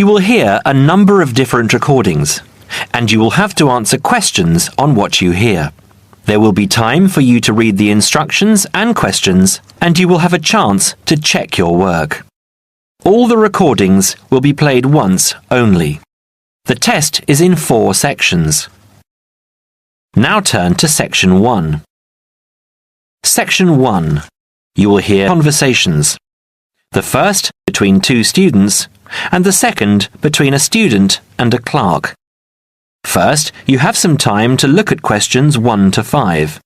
will hear a number of different recordings, and you will have to answer questions on what you hear. There will be time for you to read the instructions and questions, and you will have a chance to check your work. All the recordings will be played once only. The test is in 4 sections. Now turn to Section 1. Section 1. You will hear conversations. The first between 2 students, and the second between a student and a clerk. First, you have some time to look at questions 1 to 5.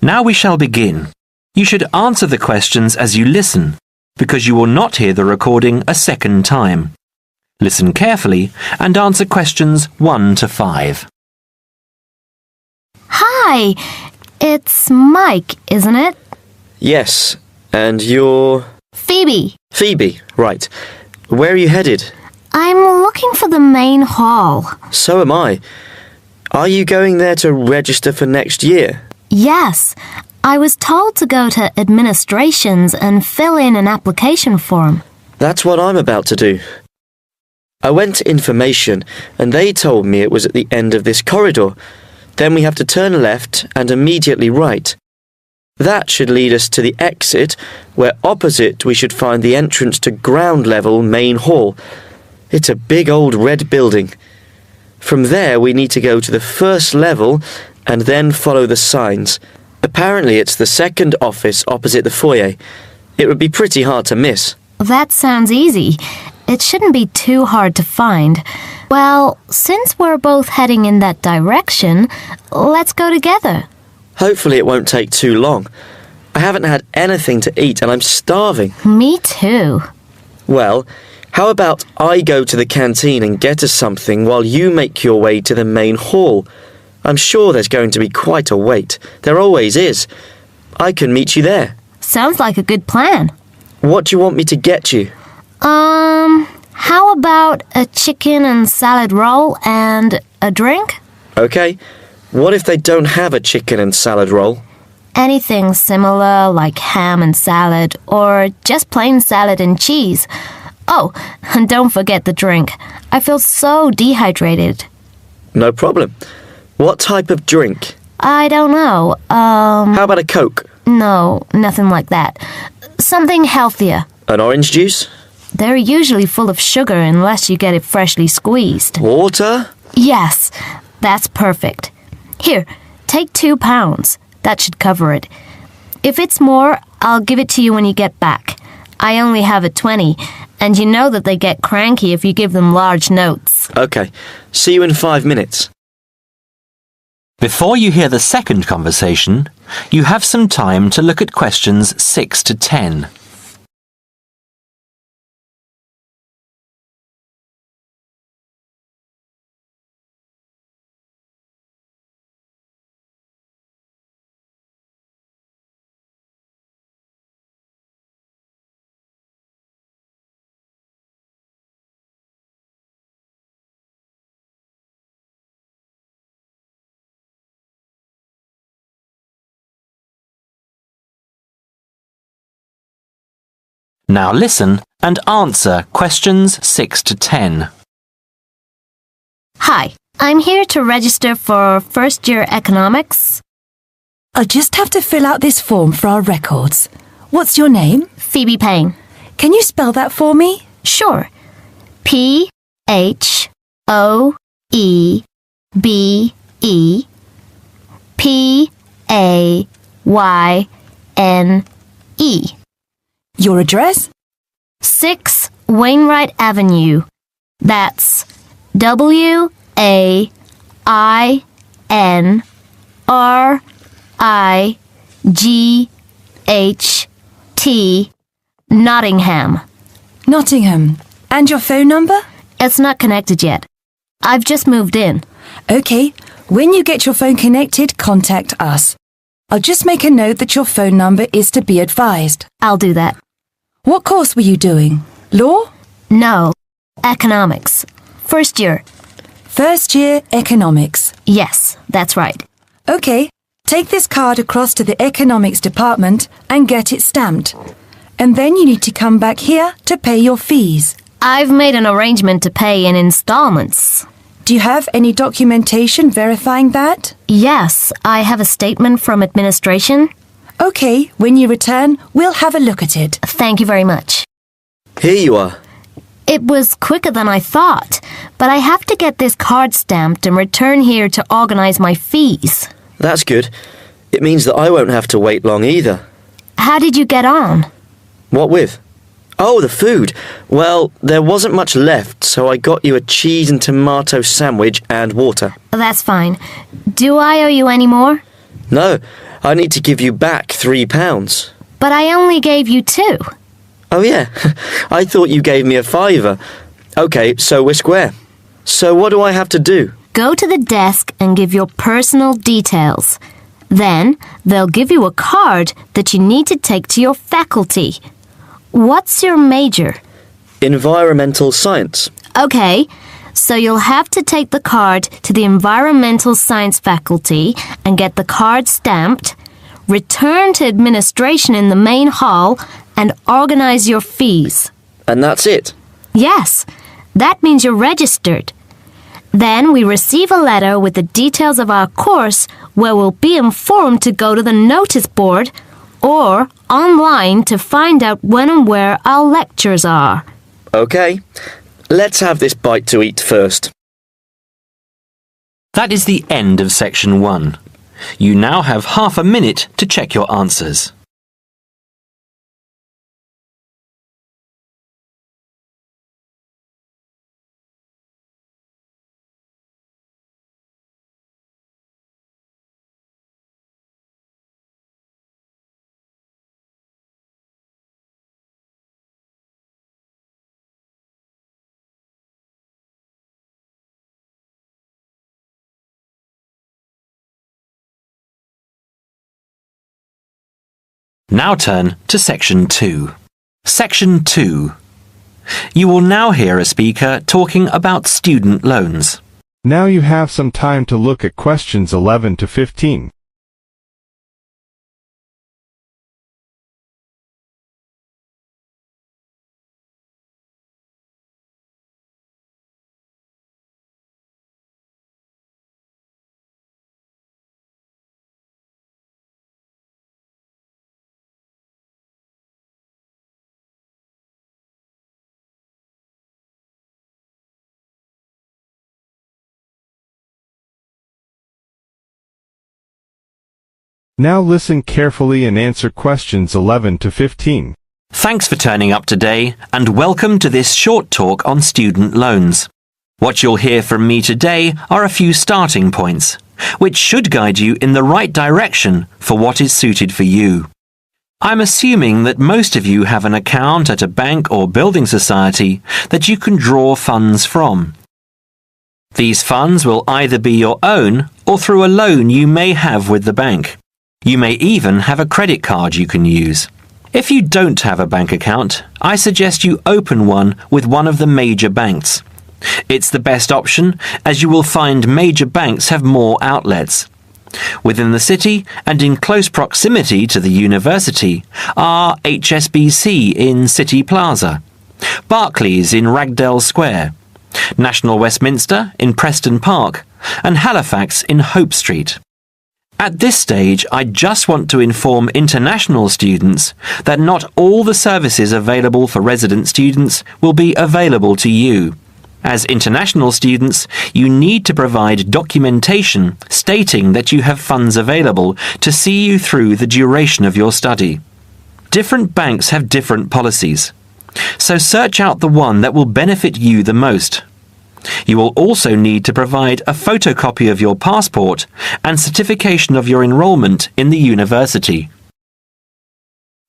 Now we shall begin. You should answer the questions as you listen, because you will not hear the recording a second time. Listen carefully and answer questions 1 to 5. Hi, it's Mike, isn't it? Yes, and you're... Phoebe. Phoebe, right. Where are you headed? I'm looking for the main hall. So am I. Are you going there to register for next year? Yes, I was told to go to administrations and fill in an application form. That's what I'm about to do. I went to information and they told me it was at the end of this corridor. Then we have to turn left and immediately right. That should lead us to the exit, where opposite we should find the entrance to ground level main hall. It's a big old red building. From there we need to go to the first level and then follow the signs. Apparently it's the second office opposite the foyer. It would be pretty hard to miss. That sounds easy. It shouldn't be too hard to find. Well, since we're both heading in that direction, let's go together. Hopefully it won't take too long. I haven't had anything to eat and I'm starving. Me too. Well, how about I go to the canteen and get us something while you make your way to the main hall? I'm sure there's going to be quite a wait. There always is. I can meet you there. Sounds like a good plan. What do you want me to get you? How about a chicken and salad roll and a drink? Okay. What if they don't have a chicken and salad roll? Anything similar, like ham and salad, or just plain salad and cheese. Oh, and don't forget the drink. I feel so dehydrated. No problem. What type of drink? I don't know. How about a Coke? No, nothing like that. Something healthier. An orange juice? They're usually full of sugar unless you get it freshly squeezed. Water? Yes, that's perfect. Here, take £2. That should cover it. If it's more, I'll give it to you when you get back. I only have a 20, and you know that they get cranky if you give them large notes. Okay. See you in 5 minutes. Before you hear the second conversation, you have some time to look at questions 6 to 10. Now listen and answer questions 6 to 10. Hi, I'm here to register for first-year economics. I'll just have to fill out this form for our records. What's your name? Phoebe Payne. Can you spell that for me? Sure. P-H-O-E-B-E-P-A-Y-N-E. Your address? 6 Wainwright Avenue. That's W-A-I-N-R-I-G-H-T, Nottingham. Nottingham. And your phone number? It's not connected yet. I've just moved in. OK, when you get your phone connected, contact us. I'll just make a note that your phone number is to be advised. I'll do that. What course were you doing? Law? No, economics. First year. First year economics. Yes, that's right. OK, take this card across to the economics department and get it stamped. And then you need to come back here to pay your fees. I've made an arrangement to pay in installments. Do you have any documentation verifying that? Yes, I have a statement from administration. OK, when you return, we'll have a look at it. Thank you very much. Here you are. It was quicker than I thought, but I have to get this card stamped and return here to organize my fees. That's good. It means that I won't have to wait long either. How did you get on? What with? Oh, the food. Well, there wasn't much left, so I got you a cheese and tomato sandwich and water. That's fine. Do I owe you any more? No, I need to give you back £3. But I only gave you 2. Oh yeah, I thought you gave me a £5. OK, so we're square. So what do I have to do? Go to the desk and give your personal details. Then they'll give you a card that you need to take to your faculty. What's your major? Environmental science. Okay, so you'll have to take the card to the environmental science faculty and get the card stamped, return to administration in the main hall, and organize your fees. And that's it? Yes, that means you're registered. Then we receive a letter with the details of our course where we'll be informed to go to the notice board or online to find out when and where our lectures are. OK, let's have this bite to eat first. That is the end of section 1. You now have half a minute to check your answers. Now turn to section 2. Section 2. You will now hear a speaker talking about student loans. Now you have some time to look at questions 11 to 15. Now listen carefully and answer questions 11 to 15. Thanks for turning up today and welcome to this short talk on student loans. What you'll hear from me today are a few starting points, which should guide you in the right direction for what is suited for you. I'm assuming that most of you have an account at a bank or building society that you can draw funds from. These funds will either be your own or through a loan you may have with the bank. You may even have a credit card you can use. If you don't have a bank account, I suggest you open one with one of the major banks. It's the best option as you will find major banks have more outlets. Within the city and in close proximity to the university are HSBC in City Plaza, Barclays in Ragdale Square, National Westminster in Preston Park, and Halifax in Hope Street. At this stage, I just want to inform international students that not all the services available for resident students will be available to you. As international students, you need to provide documentation stating that you have funds available to see you through the duration of your study. Different banks have different policies, so search out the one that will benefit you the most. You will also need to provide a photocopy of your passport and certification of your enrolment in the university.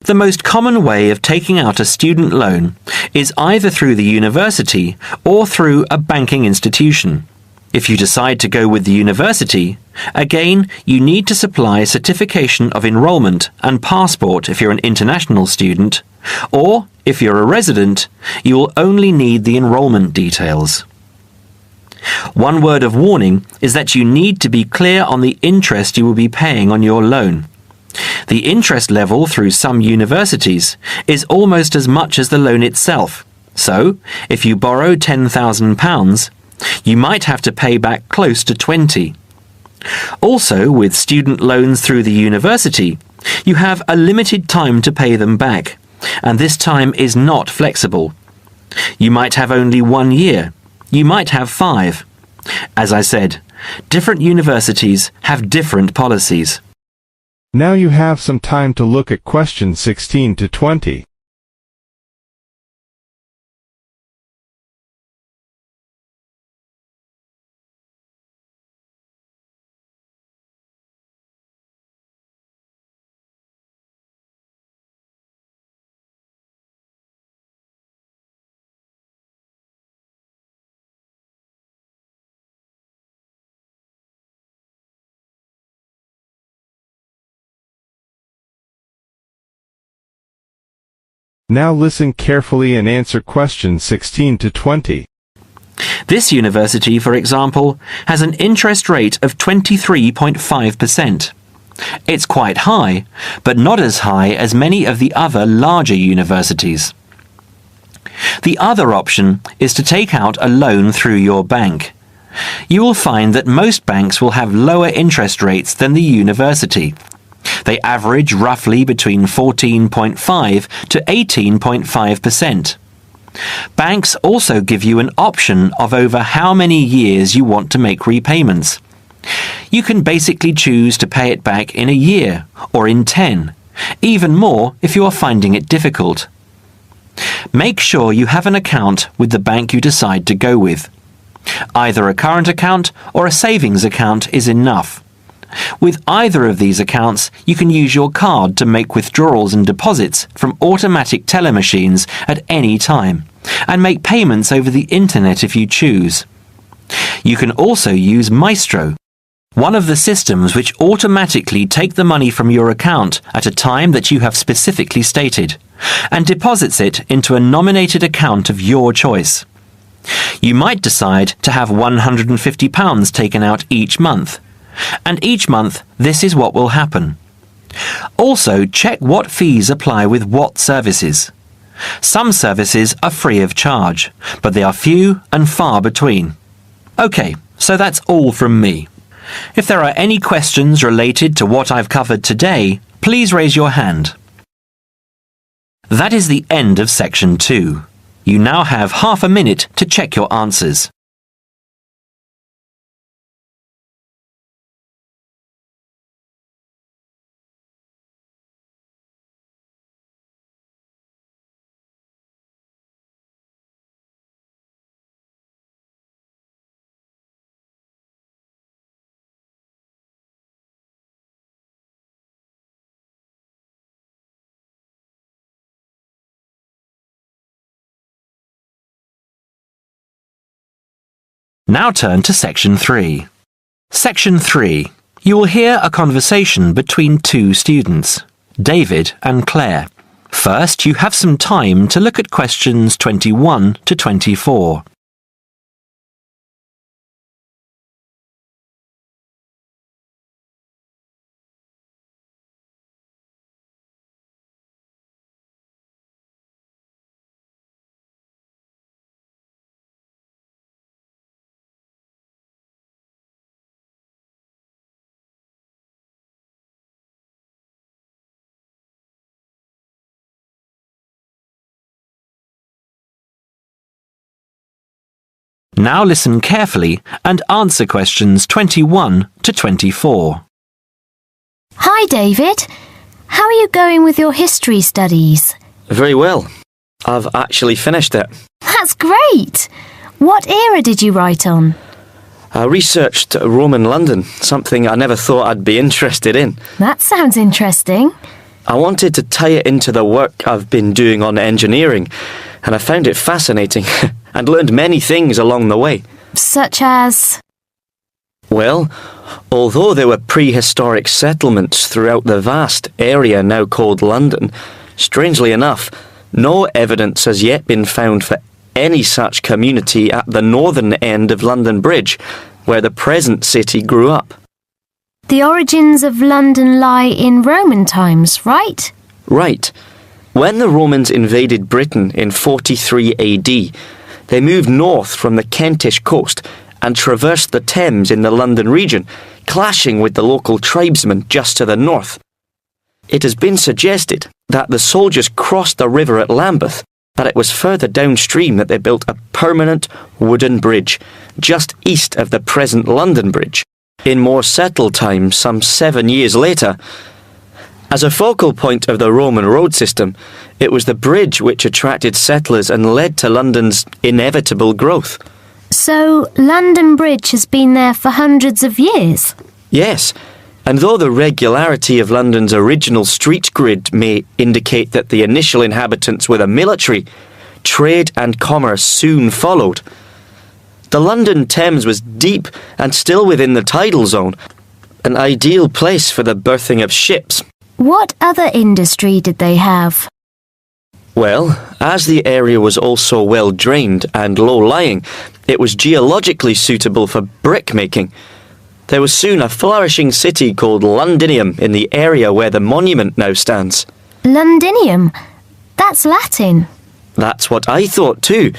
The most common way of taking out a student loan is either through the university or through a banking institution. If you decide to go with the university, again, you need to supply certification of enrolment and passport if you're an international student, or if you're a resident, you will only need the enrolment details. One word of warning is that you need to be clear on the interest you will be paying on your loan. The interest level through some universities is almost as much as the loan itself. So, if you borrow £10,000, you might have to pay back close to 20. Also, with student loans through the university, you have a limited time to pay them back, and this time is not flexible. You might have only 1 year. You might have 5. As I said, different universities have different policies. Now you have some time to look at questions 16 to 20. Now listen carefully and answer questions 16 to 20. This university, for example, has an interest rate of 23.5%. It's quite high, but not as high as many of the other larger universities. The other option is to take out a loan through your bank. You will find that most banks will have lower interest rates than the university. They average roughly between 14.5 to 18.5%. Banks also give you an option of over how many years you want to make repayments. You can basically choose to pay it back in a year or in 10, even more if you are finding it difficult. Make sure you have an account with the bank you decide to go with. Either a current account or a savings account is enough. With either of these accounts, you can use your card to make withdrawals and deposits from automatic teller machines at any time, and make payments over the internet if you choose. You can also use Maestro, one of the systems which automatically take the money from your account at a time that you have specifically stated, and deposits it into a nominated account of your choice. You might decide to have £150 taken out each month, and each month this is what will happen. Also, check what fees apply with what services. Some services are free of charge, but they are few and far between. Okay, so that's all from me. If there are any questions related to what I've covered today, please raise your hand. That is the end of section 2. You now have half a minute to check your answers. Now turn to section 3. Section 3. You will hear a conversation between two students, David and Claire. First, you have some time to look at questions 21 to 24. Now listen carefully and answer questions 21 to 24. Hi, David. How are you going with your history studies? Very well. I've actually finished it. That's great! What era did you write on? I researched Roman London, something I never thought I'd be interested in. That sounds interesting. I wanted to tie it into the work I've been doing on engineering, and I found it fascinating and learned many things along the way. Such as? Well, although there were prehistoric settlements throughout the vast area now called London, strangely enough, no evidence has yet been found for any such community at the northern end of London Bridge, where the present city grew up. The origins of London lie in Roman times, right? Right. When the Romans invaded Britain in 43 AD, they moved north from the Kentish coast and traversed the Thames in the London region, clashing with the local tribesmen just to the north. It has been suggested that the soldiers crossed the river at Lambeth, but it was further downstream that they built a permanent wooden bridge, just east of the present London Bridge, in more settled times some 7 years later. As a focal point of the Roman road system, it was the bridge which attracted settlers and led to London's inevitable growth. So, London Bridge has been there for hundreds of years? Yes, and though the regularity of London's original street grid may indicate that the initial inhabitants were the military, trade and commerce soon followed. The London Thames was deep and still within the tidal zone, an ideal place for the berthing of ships. What other industry did they have? Well, as the area was also well drained and low-lying, it was geologically suitable for brick-making. There was soon a flourishing city called Londinium in the area where the monument now stands. Londinium? That's Latin. That's what I thought too,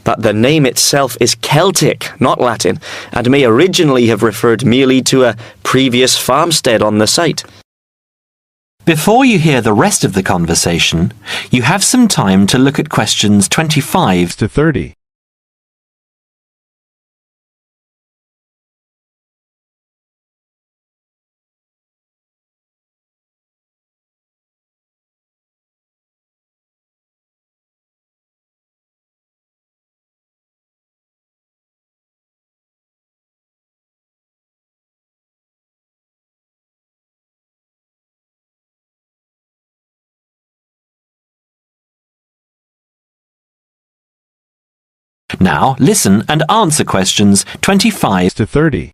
but the name itself is Celtic, not Latin, and may originally have referred merely to a previous farmstead on the site. Before you hear the rest of the conversation, you have some time to look at questions 25 to 30. Now listen and answer questions 25 to 30.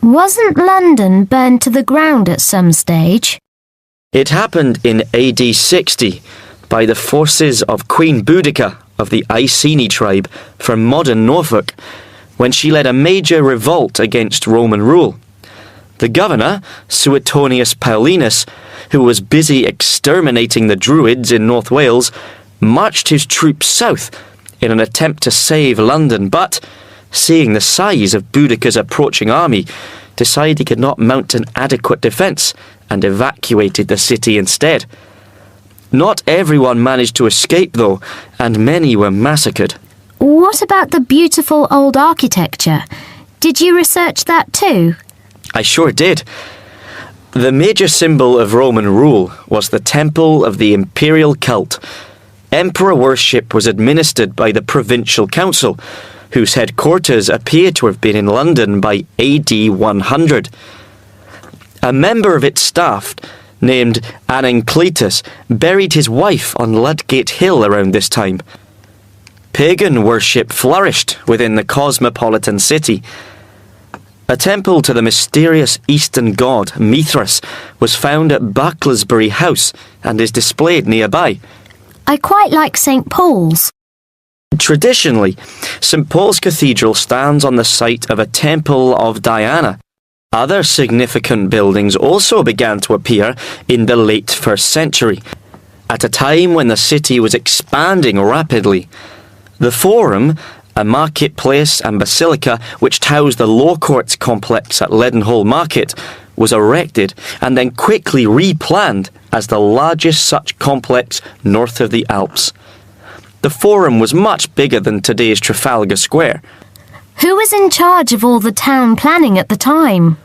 Wasn't London burned to the ground at some stage? It happened in AD 60 by the forces of Queen Boudica of the Iceni tribe from modern Norfolk, when she led a major revolt against Roman rule. The governor, Suetonius Paulinus, who was busy exterminating the Druids in North Wales, marched his troops south in an attempt to save London, but, seeing the size of Boudica's approaching army, decided he could not mount an adequate defence and evacuated the city instead. Not everyone managed to escape though, and many were massacred. What about the beautiful old architecture? Did you research that too? I sure did. The major symbol of Roman rule was the Temple of the Imperial Cult. Emperor worship was administered by the Provincial Council, whose headquarters appear to have been in London by AD 100. A member of its staff, named Anancletus, buried his wife on Ludgate Hill around this time. Pagan worship flourished within the cosmopolitan city. A temple to the mysterious Eastern god Mithras was found at Bucklersbury House and is displayed nearby. I quite like St. Paul's. Traditionally, St. Paul's Cathedral stands on the site of a temple of Diana. Other significant buildings also began to appear in the late 1st century, at a time when the city was expanding rapidly. The Forum, a marketplace and basilica which housed the Law Courts complex at Leadenhall Market, was erected and then quickly replanned as the largest such complex north of the Alps. The Forum was much bigger than today's Trafalgar Square. Who was in charge of all the town planning at the time?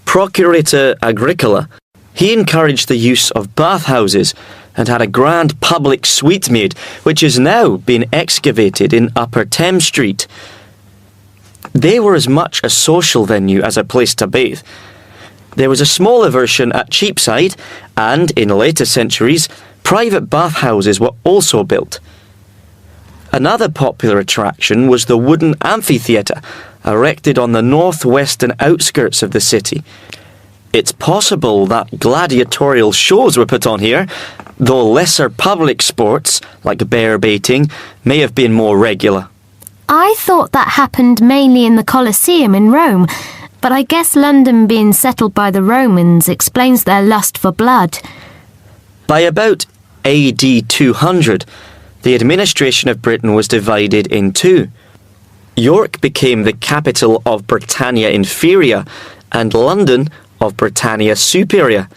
Procurator Agricola. He encouraged the use of bathhouses and had a grand public suite made, which has now been excavated in Upper Thames Street. They were as much a social venue as a place to bathe. There was a smaller version at Cheapside, and in later centuries, private bathhouses were also built. Another popular attraction was the wooden amphitheatre, erected on the northwestern outskirts of the city. It's possible that gladiatorial shows were put on here, though lesser public sports, like bear baiting, may have been more regular. I thought that happened mainly in the Colosseum in Rome, but I guess London being settled by the Romans explains their lust for blood. By about AD 200, the administration of Britain was divided in two. York became the capital of Britannia Inferior and London of Britannia Superior.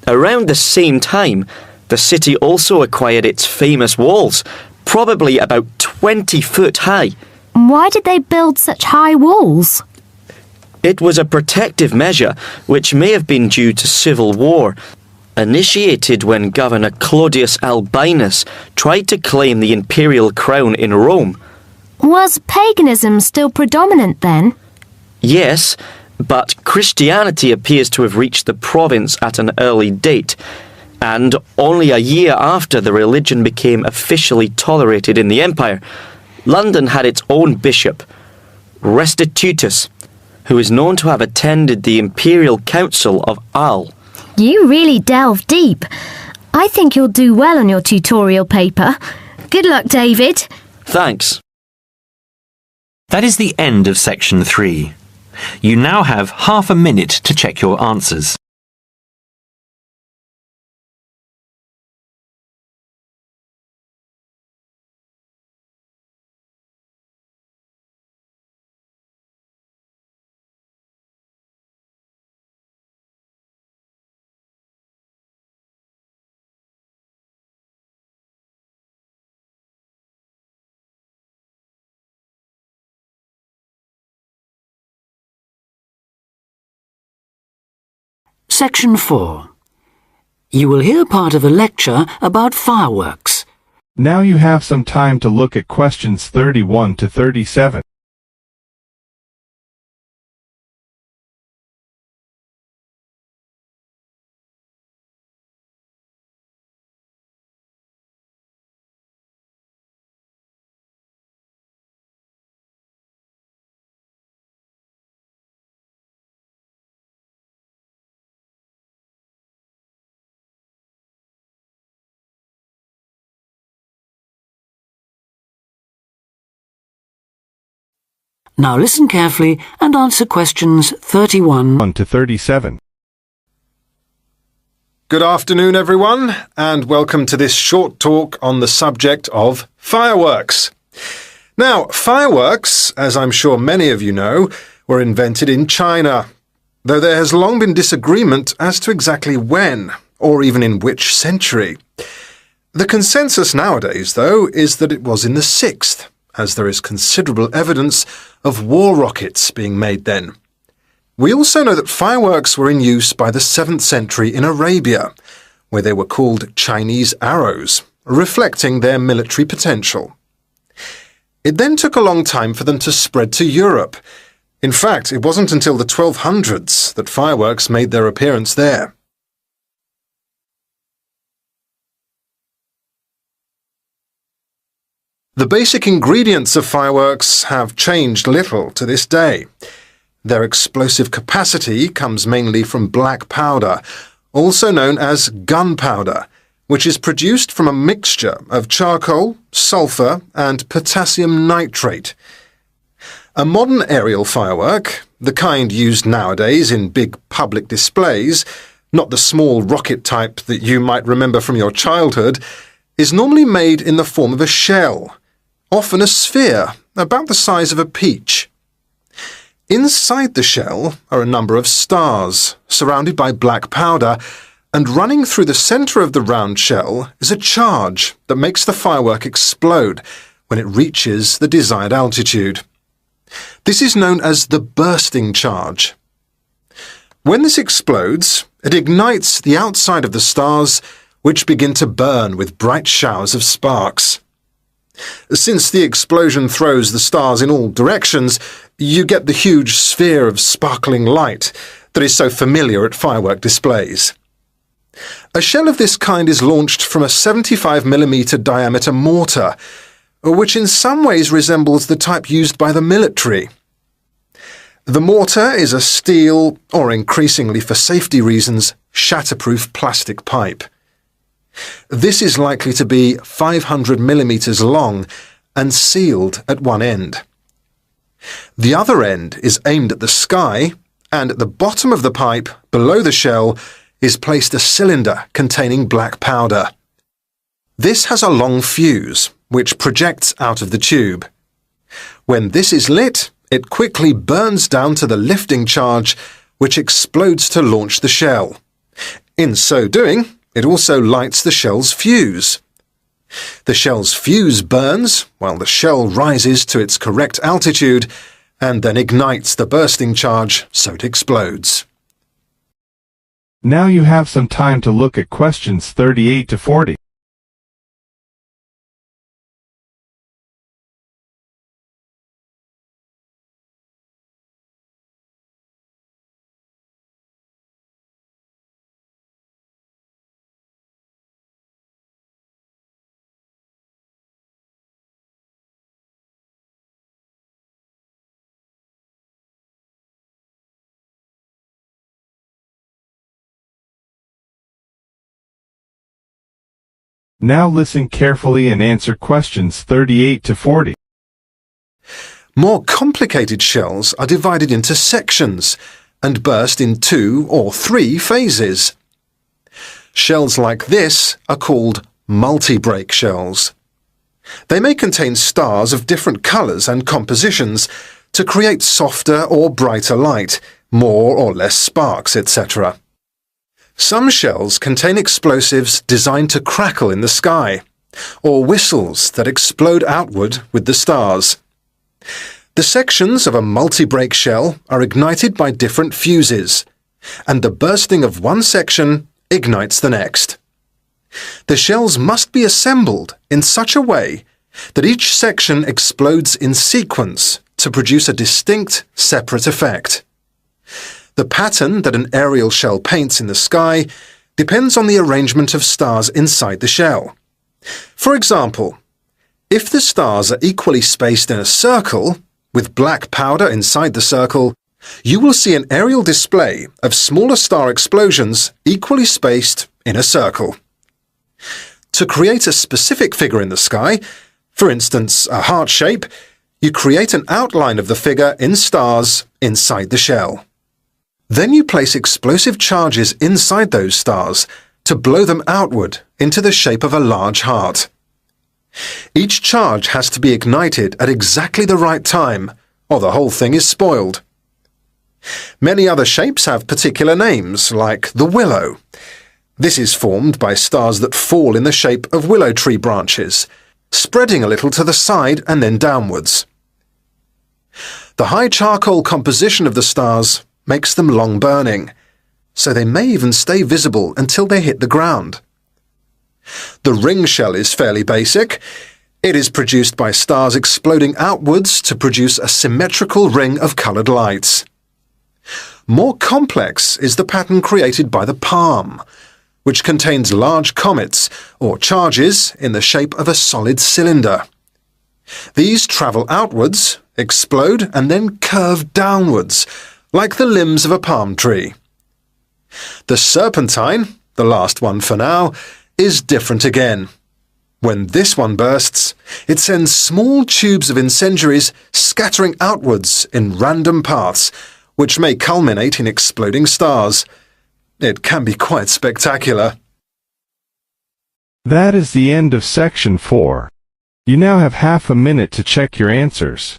Around the same time, the city also acquired its famous walls, probably about 20 foot high. Why did they build such high walls? It was a protective measure which may have been due to civil war, initiated when Governor Claudius Albinus tried to claim the imperial crown in Rome. Was paganism still predominant then? Yes, but Christianity appears to have reached the province at an early date, and only a year after the religion became officially tolerated in the empire, London had its own bishop, Restitutus, who is known to have attended the Imperial Council of Arles. You really delve deep. I think you'll do well on your tutorial paper. Good luck, David. Thanks. That is the end of section 3. You now have half a minute to check your answers. Section 4. You will hear part of a lecture about fireworks. Now you have some time to look at questions 31 to 37. Now listen carefully and answer questions 31 1 to 37. Good afternoon, everyone, and welcome to this short talk on the subject of fireworks. Now, fireworks, as I'm sure many of you know, were invented in China, though there has long been disagreement as to exactly when, or even in which century. The consensus nowadays, though, is that it was in the 6th, as there is considerable evidence of war rockets being made then. We also know that fireworks were in use by the 7th century in Arabia, where they were called Chinese arrows, reflecting their military potential. It then took a long time for them to spread to Europe. In fact, it wasn't until the 1200s that fireworks made their appearance there. The basic ingredients of fireworks have changed little to this day. Their explosive capacity comes mainly from black powder, also known as gunpowder, which is produced from a mixture of charcoal, sulfur, and potassium nitrate. A modern aerial firework, the kind used nowadays in big public displays, not the small rocket type that you might remember from your childhood, is normally made in the form of a shell, often a sphere about the size of a peach. Inside the shell are a number of stars, surrounded by black powder, and running through the centre of the round shell is a charge that makes the firework explode when it reaches the desired altitude. This is known as the bursting charge. When this explodes, it ignites the outside of the stars, which begin to burn with bright showers of sparks. Since the explosion throws the stars in all directions, you get the huge sphere of sparkling light that is so familiar at firework displays. A shell of this kind is launched from a 75mm diameter mortar, which in some ways resembles the type used by the military. The mortar is a steel, or increasingly for safety reasons, shatterproof plastic pipe. This is likely to be 500mm long and sealed at one end. The other end is aimed at the sky, and at the bottom of the pipe, below the shell, is placed a cylinder containing black powder. This has a long fuse, which projects out of the tube. When this is lit, it quickly burns down to the lifting charge, which explodes to launch the shell. In so doing, it also lights the shell's fuse. The shell's fuse burns while the shell rises to its correct altitude and then ignites the bursting charge so it explodes. Now you have some time to look at questions 38 to 40. Now listen carefully and answer questions 38 to 40. More complicated shells are divided into sections and burst in 2 or 3 phases. Shells like this are called multi-break shells. They may contain stars of different colours and compositions to create softer or brighter light, more or less sparks, etc. Some shells contain explosives designed to crackle in the sky, or whistles that explode outward with the stars. The sections of a multi-break shell are ignited by different fuses, and the bursting of one section ignites the next. The shells must be assembled in such a way that each section explodes in sequence to produce a distinct, separate effect. The pattern that an aerial shell paints in the sky depends on the arrangement of stars inside the shell. For example, if the stars are equally spaced in a circle, with black powder inside the circle, you will see an aerial display of smaller star explosions equally spaced in a circle. To create a specific figure in the sky, for instance a heart shape, you create an outline of the figure in stars inside the shell. Then you place explosive charges inside those stars to blow them outward into the shape of a large heart. Each charge has to be ignited at exactly the right time, or the whole thing is spoiled. Many other shapes have particular names, like the willow. This is formed by stars that fall in the shape of willow tree branches, spreading a little to the side and then downwards. The high charcoal composition of the stars makes them long-burning, so they may even stay visible until they hit the ground. The ring shell is fairly basic. It is produced by stars exploding outwards to produce a symmetrical ring of coloured lights. More complex is the pattern created by the palm, which contains large comets or charges in the shape of a solid cylinder. These travel outwards, explode and then curve downwards, like the limbs of a palm tree. The serpentine, the last one for now, is different again. When this one bursts, it sends small tubes of incendiaries scattering outwards in random paths, which may culminate in exploding stars. It can be quite spectacular. That is the end of section 4. You now have half a minute to check your answers.